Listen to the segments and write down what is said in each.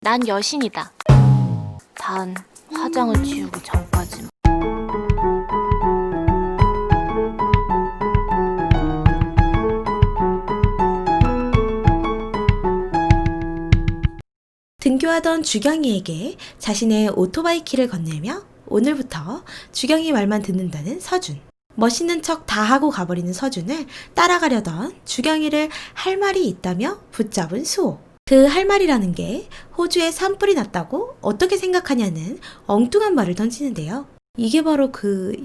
난 여신이다. 단 화장을 지우기 전까지. 등교하던 주경이에게 자신의 오토바이 키를 건네며 오늘부터 주경이 말만 듣는다는 서준. 멋있는 척 다 하고 가버리는 서준을 따라가려던 주경이를 할 말이 있다며 붙잡은 수호. 그 할 말이라는 게 호주에 산불이 났다고 어떻게 생각하냐는 엉뚱한 말을 던지는데요. 이게 바로 그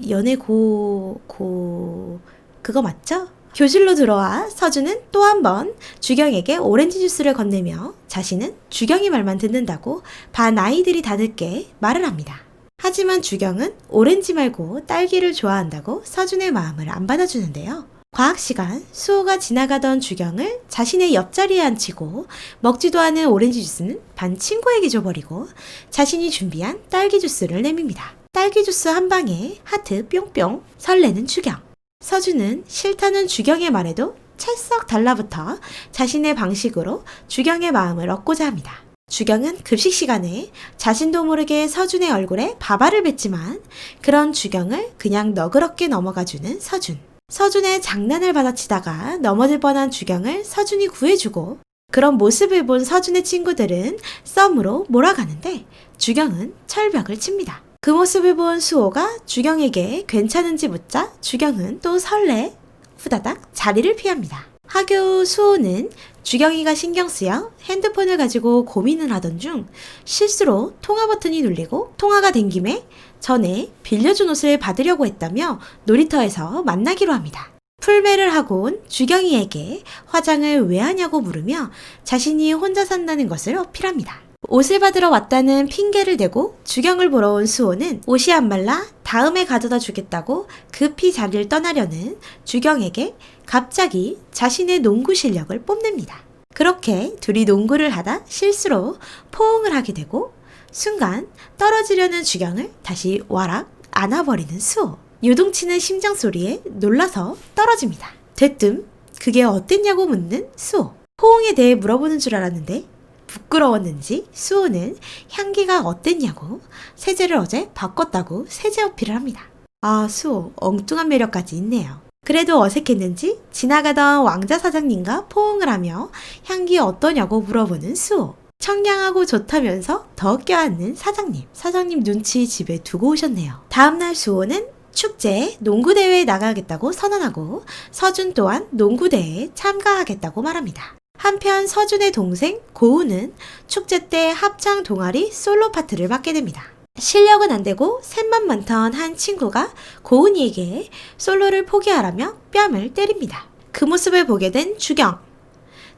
그거 맞죠? 교실로 들어와 서준은 또 한 번 주경에게 오렌지 주스를 건네며 자신은 주경이 말만 듣는다고 반 아이들이 다 듣게 말을 합니다. 하지만 주경은 오렌지 말고 딸기를 좋아한다고 서준의 마음을 안 받아주는데요. 과학시간 수호가 지나가던 주경을 자신의 옆자리에 앉히고 먹지도 않은 오렌지 주스는 반 친구에게 줘버리고 자신이 준비한 딸기 주스를 내밉니다. 딸기 주스 한 방에 하트 뿅뿅 설레는 주경. 서준은 싫다는 주경의 말에도 찰싹 달라붙어 자신의 방식으로 주경의 마음을 얻고자 합니다. 주경은 급식 시간에 자신도 모르게 서준의 얼굴에 밥알을 뱉지만 그런 주경을 그냥 너그럽게 넘어가주는 서준. 서준의 장난을 받아치다가 넘어질 뻔한 주경을 서준이 구해주고 그런 모습을 본 서준의 친구들은 썸으로 몰아가는데 주경은 철벽을 칩니다. 그 모습을 본 수호가 주경에게 괜찮은지 묻자 주경은 또 설레 후다닥 자리를 피합니다. 하교 수호는 주경이가 신경 쓰여 핸드폰을 가지고 고민을 하던 중 실수로 통화 버튼이 눌리고 통화가 된 김에 전에 빌려준 옷을 받으려고 했다며 놀이터에서 만나기로 합니다. 풀매를 하고 온 주경이에게 화장을 왜 하냐고 물으며 자신이 혼자 산다는 것을 어필합니다. 옷을 받으러 왔다는 핑계를 대고 주경을 보러 온 수호는 옷이 안 말라 다음에 가져다 주겠다고 급히 자리를 떠나려는 주경에게 갑자기 자신의 농구 실력을 뽐냅니다. 그렇게 둘이 농구를 하다 실수로 포옹을 하게 되고 순간 떨어지려는 주경을 다시 와락 안아버리는 수호. 요동치는 심장 소리에 놀라서 떨어집니다. 대뜸 그게 어땠냐고 묻는 수호. 포옹에 대해 물어보는 줄 알았는데 부끄러웠는지 수호는 향기가 어땠냐고 세제를 어제 바꿨다고 세제 어필을 합니다. 아, 수호 엉뚱한 매력까지 있네요. 그래도 어색했는지 지나가던 왕자 사장님과 포옹을 하며 향기 어떠냐고 물어보는 수호. 청량하고 좋다면서 더 껴안는 사장님. 사장님 눈치 집에 두고 오셨네요. 다음날 수호는 축제에 농구대회에 나가겠다고 선언하고 서준 또한 농구대회에 참가하겠다고 말합니다. 한편 서준의 동생 고우는 축제 때 합창 동아리 솔로 파트를 맡게 됩니다. 실력은 안 되고 셋만 많던 한 친구가 고은이에게 솔로를 포기하라며 뺨을 때립니다. 그 모습을 보게 된 주경.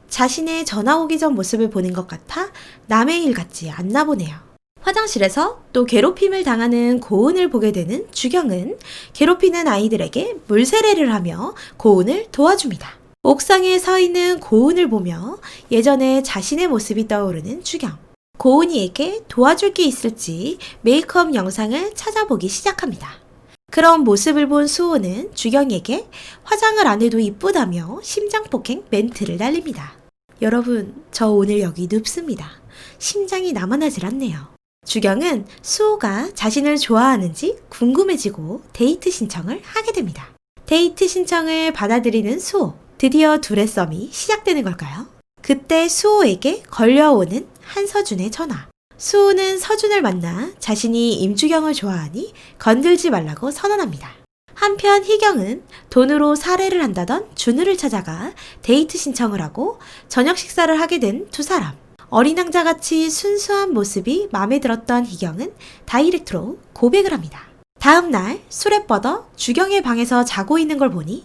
자신의 전화 오기 전 모습을 보는 것 같아 남의 일 같지 않나 보네요. 화장실에서 또 괴롭힘을 당하는 고은을 보게 되는 주경은 괴롭히는 아이들에게 물세례를 하며 고은을 도와줍니다. 옥상에 서 있는 고은을 보며 예전에 자신의 모습이 떠오르는 주경. 고은이에게 도와줄 게 있을지 메이크업 영상을 찾아보기 시작합니다. 그런 모습을 본 수호는 주경에게 화장을 안 해도 이쁘다며 심장폭행 멘트를 날립니다. 여러분, 저 오늘 여기 눕습니다. 심장이 남아나질 않네요. 주경은 수호가 자신을 좋아하는지 궁금해지고 데이트 신청을 하게 됩니다. 데이트 신청을 받아들이는 수호. 드디어 둘의 썸이 시작되는 걸까요? 그때 수호에게 걸려오는 한서준의 전화. 수호는 서준을 만나 자신이 임주경을 좋아하니 건들지 말라고 선언합니다. 한편 희경은 돈으로 살해를 한다던 준우를 찾아가 데이트 신청을 하고 저녁 식사를 하게 된 두 사람. 어린 왕자같이 순수한 모습이 마음에 들었던 희경은 다이렉트로 고백을 합니다. 다음날 술에 뻗어 주경의 방에서 자고 있는 걸 보니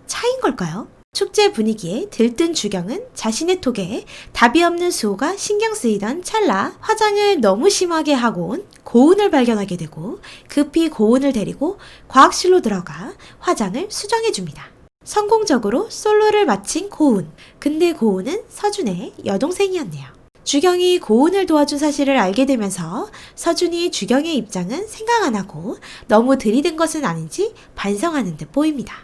차인 걸까요? 축제 분위기에 들뜬 주경은 자신의 톡에 답이 없는 수호가 신경 쓰이던 찰나 화장을 너무 심하게 하고 온 고은을 발견하게 되고 급히 고은을 데리고 과학실로 들어가 화장을 수정해줍니다. 성공적으로 솔로를 마친 고은. 근데 고은은 서준의 여동생이었네요. 주경이 고은을 도와준 사실을 알게 되면서 서준이 주경의 입장은 생각 안 하고 너무 들이댄 것은 아닌지 반성하는 듯 보입니다.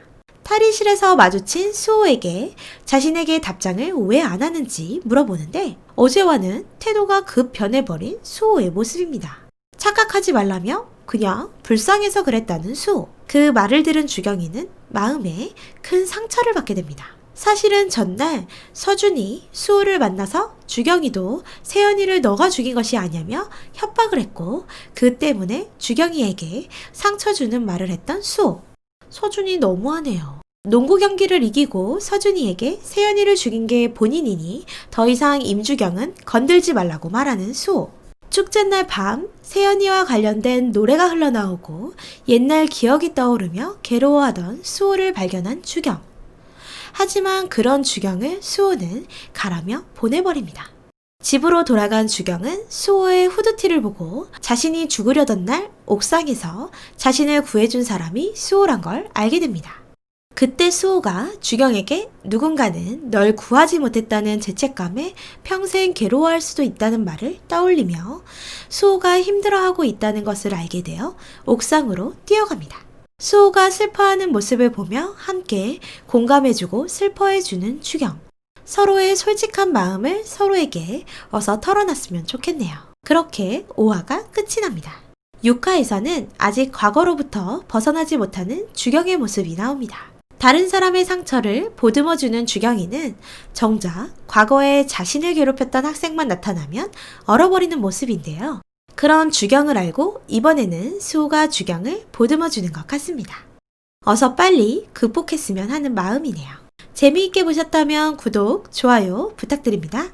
탈의실에서 마주친 수호에게 자신에게 답장을 왜 안 하는지 물어보는데 어제와는 태도가 급 변해버린 수호의 모습입니다. 착각하지 말라며 그냥 불쌍해서 그랬다는 수호. 그 말을 들은 주경이는 마음에 큰 상처를 받게 됩니다. 사실은 전날 서준이 수호를 만나서 주경이도 세연이를 너가 죽인 것이 아니냐며 협박을 했고 그 때문에 주경이에게 상처 주는 말을 했던 수호. 서준이 너무하네요. 농구 경기를 이기고 서준이에게 세연이를 죽인 게 본인이니 더 이상 임주경은 건들지 말라고 말하는 수호. 축제날 밤 세연이와 관련된 노래가 흘러나오고 옛날 기억이 떠오르며 괴로워하던 수호를 발견한 주경. 하지만 그런 주경을 수호는 가라며 보내버립니다. 집으로 돌아간 주경은 수호의 후드티를 보고 자신이 죽으려던 날 옥상에서 자신을 구해준 사람이 수호란 걸 알게 됩니다. 그때 수호가 주경에게 누군가는 널 구하지 못했다는 죄책감에 평생 괴로워할 수도 있다는 말을 떠올리며 수호가 힘들어하고 있다는 것을 알게 되어 옥상으로 뛰어갑니다. 수호가 슬퍼하는 모습을 보며 함께 공감해주고 슬퍼해주는 주경. 서로의 솔직한 마음을 서로에게 어서 털어놨으면 좋겠네요. 그렇게 5화가 끝이 납니다. 6화에서는 아직 과거로부터 벗어나지 못하는 주경의 모습이 나옵니다. 다른 사람의 상처를 보듬어주는 주경이는 정작 과거에 자신을 괴롭혔던 학생만 나타나면 얼어버리는 모습인데요. 그런 주경을 알고 이번에는 수호가 주경을 보듬어주는 것 같습니다. 어서 빨리 극복했으면 하는 마음이네요. 재미있게 보셨다면 구독, 좋아요 부탁드립니다.